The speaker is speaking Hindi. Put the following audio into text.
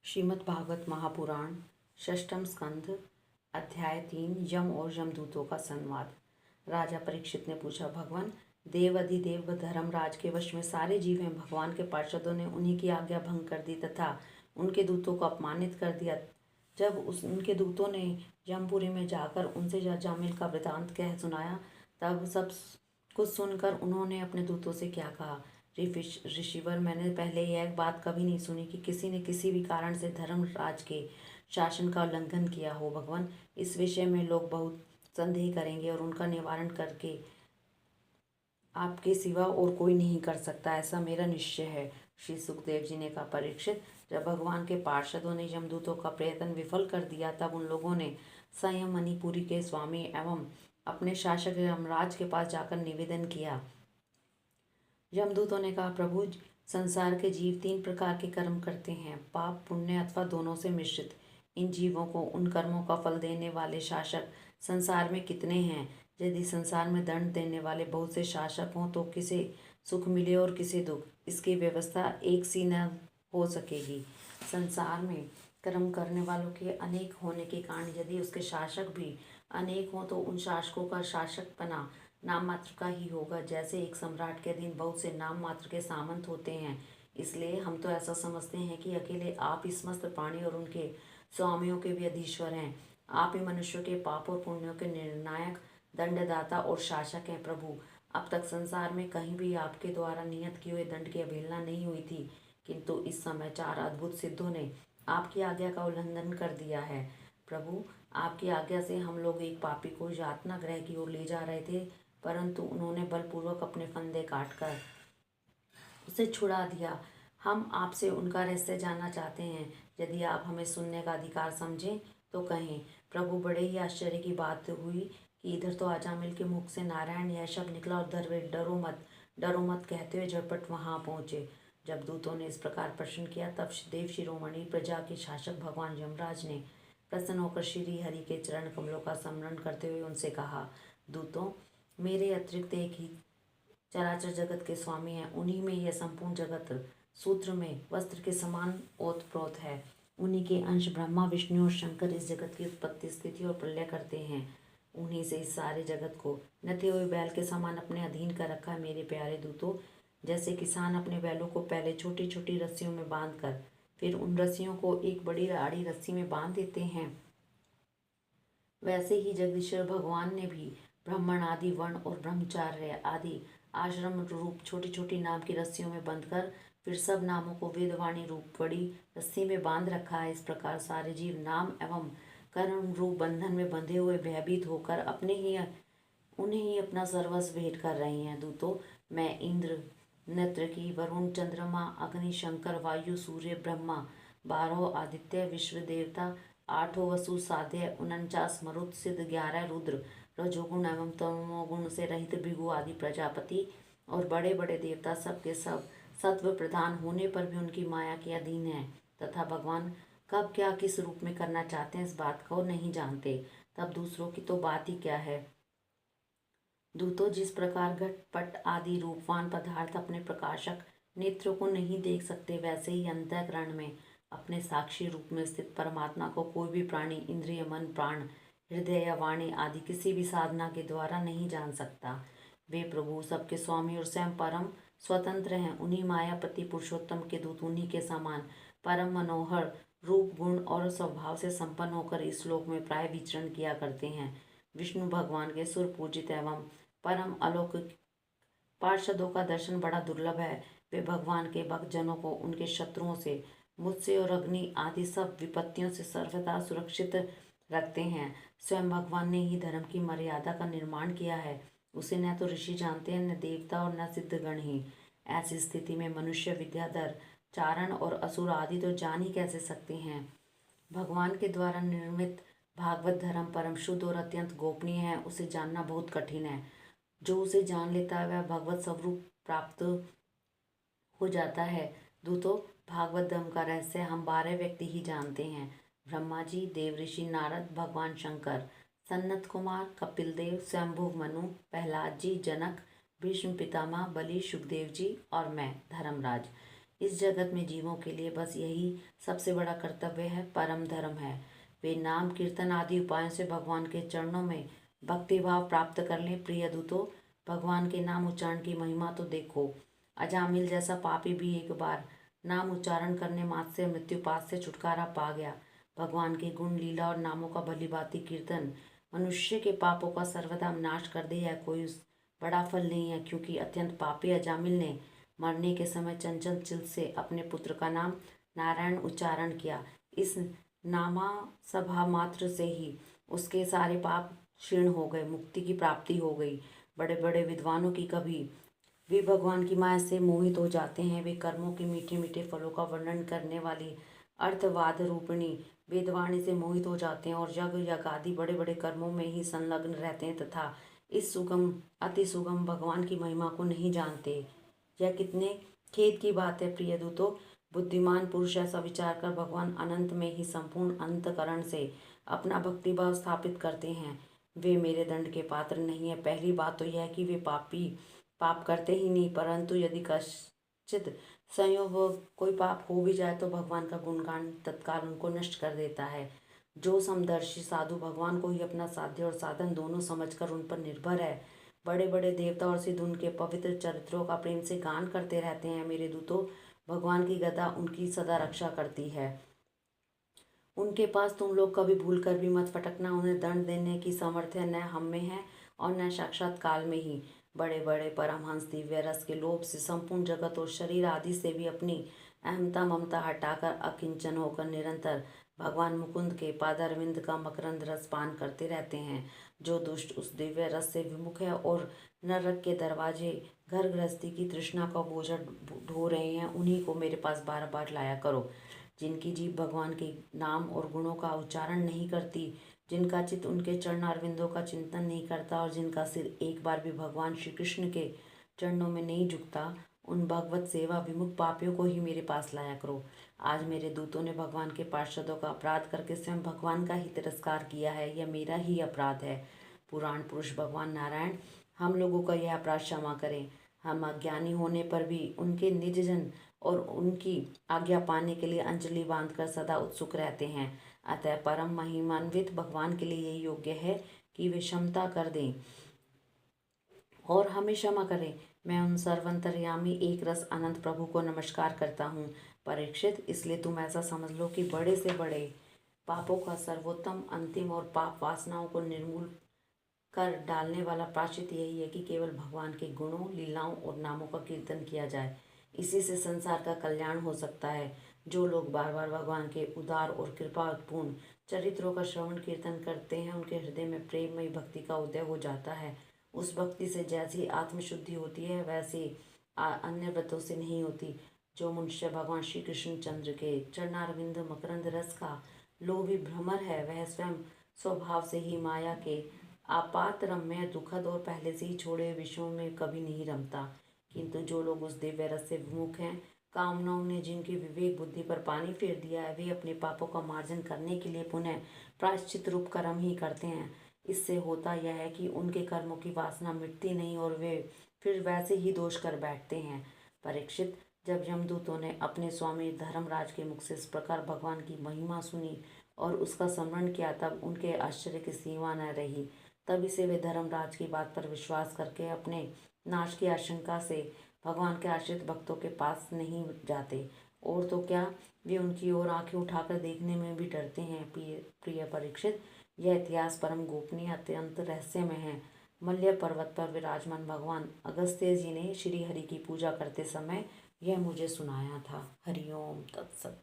श्रीमद् भागवत महापुराण षष्ठम स्कंध अध्याय 3 यम और यमदूतों का संवाद। राजा परीक्षित ने पूछा, भगवान, देव अधिदेव धर्मराज के वश में सारे जीव हैं। भगवान के पार्षदों ने उन्हीं की आज्ञा भंग कर दी तथा उनके दूतों को अपमानित कर दिया। जब उनके दूतों ने यमपुरी में जाकर उनसे जामिल का वृतांत कह सुनाया, तब सब कुछ सुनकर उन्होंने अपने दूतों से क्या कहा। ऋषिवर, मैंने पहले यह बात कभी नहीं सुनी कि किसी ने किसी भी कारण से धर्मराज के शासन का उल्लंघन किया हो। भगवान, इस विषय में लोग बहुत संदेह करेंगे और उनका निवारण करके आपके सिवा और कोई नहीं कर सकता, ऐसा मेरा निश्चय है। श्री सुखदेव जी ने कहा, परीक्षित, जब भगवान के पार्षदों ने यमदूतों का प्रयत्न विफल कर दिया, तब उन लोगों ने स्वयं मणिपुरी के स्वामी एवं अपने शासक यमराज के पास जाकर निवेदन किया। यमदूतों ने कहा, प्रभु, संसार के जीव 3 प्रकार के कर्म करते हैं, पाप, पुण्य अथवा दोनों से मिश्रित। इन जीवों को उन कर्मों का फल देने वाले शासक संसार में कितने हैं? यदि संसार में दंड देने वाले बहुत से शासक हों तो किसे सुख मिले और किसे दुख, इसकी व्यवस्था एक सी न हो सकेगी। संसार में कर्म करने वालों के अनेक होने के कारण यदि उसके शासक भी अनेक हों तो उन शासकों का शासकपना नाम मात्र का ही होगा। जैसे एक सम्राट के अधीन बहुत से नाम मात्र के सामंत होते हैं, इसलिए हम तो ऐसा समझते हैं कि अकेले आप ही समस्त प्राणी और उनके स्वामियों के भी अधीश्वर हैं। आप ही मनुष्यों के पाप और पुण्यों के निर्णायक, दंडदाता और शासक हैं। प्रभु, अब तक संसार में कहीं भी आपके द्वारा नियत किए हुए दंड की अवहेलना नहीं हुई थी, किंतु इस समय 4 अद्भुत सिद्धों ने आपकी आज्ञा का उल्लंघन कर दिया है। प्रभु, आपकी आज्ञा से हम लोग एक पापी को यातना गृह की ओर ले जा रहे थे, परंतु उन्होंने बलपूर्वक अपने फंदे काटकर उसे छुड़ा दिया। हम आपसे उनका रहस्य जानना चाहते हैं। यदि आप हमें सुनने का अधिकार समझें तो कहें। प्रभु, बड़े ही आश्चर्य की बात हुई कि इधर तो अजामिल के मुख से नारायण यह शब्द निकला और उधर वे डरो मत कहते हुए झटपट वहां पहुंचे। जब दूतों ने इस प्रकार प्रश्न किया, तब देव शिरोमणि प्रजा के शासक भगवान यमराज ने प्रसन्न होकर श्री हरि के चरण कमलों का स्मरण करते हुए उनसे कहा, दूतों, मेरे अतिरिक्त एक ही चराचर जगत के स्वामी हैं। उन्हीं में यह संपूर्ण जगत सूत्र में वस्त्र के समान ओतप्रोत है। उन्हीं के अंश ब्रह्मा, विष्णु और शंकर इस जगत की उत्पत्ति, स्थिति और प्रलय करते हैं। उन्हीं से इस सारे जगत को नते हुए बैल के समान अपने अधीन कर रखा है। मेरे प्यारे दूतों, जैसे किसान अपने बैलों को पहले छोटी छोटी रस्सियों में बांधकर फिर उन रस्सियों को एक बड़ी आड़ी रस्सी में बांध देते हैं, वैसे ही जगदीश्वर भगवान ने भी ब्राह्मण आदि वर्ण और ब्रह्मचार्य आदि आश्रम रूप छोटी छोटी नाम की रस्सियों में बंधकर फिर सब नामों को वेदवाणी रूप बड़ी रस्सी में बांध रखा है। इस प्रकार सारे जीव नाम एवं कर्म रूप बंधन में बंधे हुए भयभीत होकर उन्हें ही अपना सर्वस्व भेंट कर रहे हैं। दूतों, मैं इंद्र, नृतकी, वरुण, चंद्रमा, अग्नि, शंकर, वायु, सूर्य, ब्रह्मा, 12 आदित्य, विश्व देवता, 8 वसु, साध्य, 49 मरुत, सिद्ध, 11 रुद्र, रजोगुण एवं तमोगुण से रहित भृगु आदि प्रजापति और बड़े बड़े देवता सब के सब सत्व प्रधान होने पर भी उनकी माया के अधीन है तथा भगवान कब क्या किस रूप में करना चाहते हैं इस बात को नहीं जानते। तब दूसरों की तो बात ही क्या है। दूतों, जिस प्रकार घटपट आदि रूपवान पदार्थ अपने प्रकाशक नेत्रों को नहीं देख सकते, वैसे ही अंतःकरण में अपने साक्षी रूप में स्थित परमात्मा को कोई भी प्राणी इंद्रिय, मन, प्राण, हृदय या वाणी आदि किसी भी साधना के द्वारा नहीं जान सकता। वे प्रभु सबके स्वामी और स्वयं परम स्वतंत्र हैं। उन्हीं मायापति पुरुषोत्तम के दूत उन्हीं के समान परम मनोहर रूप, गुण और स्वभाव से संपन्न होकर इस श्लोक में प्राय विचरण किया करते हैं। विष्णु भगवान के सुर पूजित एवं परम अलौकिक पार्षदों का दर्शन बड़ा दुर्लभ है। वे भगवान के भक्त जनों को उनके शत्रुओं से, मुझसे और अग्नि आदि सब विपत्तियों से सर्वदा सुरक्षित रखते हैं। स्वयं भगवान ने ही धर्म की मर्यादा का निर्माण किया है। उसे न तो ऋषि जानते हैं, न देवता और न सिद्धगण ही। ऐसी स्थिति में मनुष्य, विद्याधर, चारण और असुर आदि तो जान ही कैसे सकते हैं। भगवान के द्वारा निर्मित भागवत धर्म परम शुद्ध और अत्यंत गोपनीय है। उसे जानना बहुत कठिन है। जो उसे जान लेता है वह भगवत स्वरूप प्राप्त हो जाता है। दूतों, भागवत धर्म का रहस्य हम 12 व्यक्ति ही जानते हैं। ब्रह्मा जी, देव ऋषि नारद, भगवान शंकर, सनत कुमार, कपिल देव, स्वयंभुव मनु, प्रहलाद जी, जनक, भीष्म पितामह, बलि, सुखदेव जी और मैं धर्मराज। इस जगत में जीवों के लिए बस यही सबसे बड़ा कर्तव्य है, परम धर्म है। वे नाम कीर्तन आदि उपायों से भगवान के चरणों में भक्ति भाव प्राप्त कर लें। प्रिय दूतों, भगवान के नाम उच्चारण की महिमा तो देखो। अजामिल जैसा पापी भी एक बार नाम उच्चारण करने मात्र से मृत्युपात से छुटकारा पा गया। भगवान के गुण लीला और नामों का भलीभांति कीर्तन मनुष्य के पापों का सर्वदा नाश कर दे, यह कोई बड़ा फल नहीं है, क्योंकि अत्यंत पापी अजामिल ने मरने के समय चंचल चित्त से अपने पुत्र का नाम नारायण उच्चारण किया। इस नामा सभा मात्र से ही उसके सारे पाप क्षीण हो गए, मुक्ति की प्राप्ति हो गई। बड़े बड़े विद्वानों की कभी वे भगवान की माया से मोहित हो जाते हैं। वे कर्मों के मीठे मीठे फलों का वर्णन करने वाली अर्थवाद रूपिणी वेदवाणी से मोहित हो जाते हैं और यज्ञ आदि बड़े बड़े कर्मों में ही संलग्न रहते हैं तथा इस सुगम अति सुगम भगवान की महिमा को नहीं जानते। यह कितने खेद की बात है प्रिय दूतों। बुद्धिमान पुरुष ऐसा विचार कर भगवान अनंत में ही संपूर्ण अंतकरण से अपना भक्तिभाव स्थापित करते हैं। वे मेरे दंड के पात्र नहीं है। पहली बात तो यह है कि वे पाप करते ही नहीं, परंतु यदि कश्चित संयोग कोई पाप हो भी जाए तो भगवान का गुणगान तत्काल उनको नष्ट कर देता है। जो समदर्शी साधु भगवान को ही अपना साध्य और साधन दोनों समझकर उन पर निर्भर है, बड़े बड़े देवता और सिद्ध उनके पवित्र चरित्रों का प्रेम से गान करते रहते हैं। मेरे दूतों, भगवान की गदा उनकी सदा रक्षा करती है। उनके पास तुम लोग कभी भूल कर भी मत फटकना। उन्हें दंड देने की सामर्थ्य न हम में है और न साक्षात काल में ही। बड़े बड़े परमहंस दिव्य रस के लोभ से संपूर्ण जगत और शरीर आदि से भी अपनी अहमता ममता हटाकर अकिंचन होकर निरंतर भगवान मुकुंद के पादारविंद का मकरंद रस पान करते रहते हैं। जो दुष्ट उस दिव्य रस से विमुख है और नरक के दरवाजे घर गृहस्थी की तृष्णा का बोझा ढो रहे हैं, उन्हीं को मेरे पास बार बार लाया करो। जिनकी जीभ भगवान के नाम और गुणों का उच्चारण नहीं करती, जिनका चित्त उनके चरणारविंदों का चिंतन नहीं करता और जिनका सिर एक बार भी भगवान श्री कृष्ण के चरणों में नहीं झुकता, उन भगवत सेवा विमुख पापियों को ही मेरे पास लाया करो। आज मेरे दूतों ने भगवान के पार्षदों का अपराध करके स्वयं भगवान का ही तिरस्कार किया है। यह मेरा ही अपराध है। पुराण पुरुष भगवान नारायण हम लोगों का यह अपराध क्षमा करें। हम अज्ञानी होने पर भी उनके निज जन और उनकी आज्ञा पाने के लिए अंजलि बांधकर सदा उत्सुक रहते हैं। अतः परम महिमान्वित भगवान के लिए यही योग्य है कि वे क्षमता कर दें और हमें क्षमा करें। मैं उन सर्वंतर्यामी एक रस अनंत प्रभु को नमस्कार करता हूँ। परीक्षित, इसलिए तुम ऐसा समझ लो कि बड़े से बड़े पापों का सर्वोत्तम अंतिम और पाप वासनाओं को निर्मूल कर डालने वाला प्रायश्चित यही है कि केवल भगवान के गुणों लीलाओं और नामों का कीर्तन किया जाए। इसी से संसार का कल्याण हो सकता है। जो लोग बार बार भगवान के उदार और कृपापूर्ण चरित्रों का श्रवण कीर्तन करते हैं, उनके हृदय में प्रेममयी भक्ति का उदय हो जाता है। उस भक्ति से जैसी आत्मशुद्धि होती है, वैसी अन्य व्रतों से नहीं होती। जो मनुष्य भगवान श्री कृष्ण चंद्र के चरणारविंद मकरंद रस का लोभी भ्रमर है, वह स्वयं स्वभाव से ही माया के आपात रम्य दुखद और पहले से ही छोड़े विषयों में कभी नहीं रमता। किंतु जो लोग उस दिव्य रस से विमुख हैं, कामनाओं ने जिनकी विवेक बुद्धि पर पानी फेर दिया है, वे अपने पापों का मार्जन करने के लिए पुनः प्रायश्चित रूप कर्म ही करते हैं। इससे होता यह है कि उनके कर्मों की वासना मिटती नहीं और वे फिर वैसे ही दोष कर बैठते हैं। परीक्षित, जब यमदूतों ने अपने स्वामी धर्मराज के मुख से इस प्रकार भगवान की महिमा सुनी और उसका स्मरण किया, तब उनके आश्चर्य की सीमा न रही। तभी से वे धर्मराज की बात पर विश्वास करके अपने नाश की आशंका से भगवान के आश्रित भक्तों के पास नहीं जाते, और तो क्या, वे उनकी ओर आंखें उठाकर देखने में भी डरते हैं। प्रिय परीक्षित, यह इतिहास परम गोपनीय अत्यंत रहस्यमय है। मल्य पर्वत पर विराजमान भगवान अगस्त्य जी ने श्री हरि की पूजा करते समय यह मुझे सुनाया था। हरिओम तत्सत।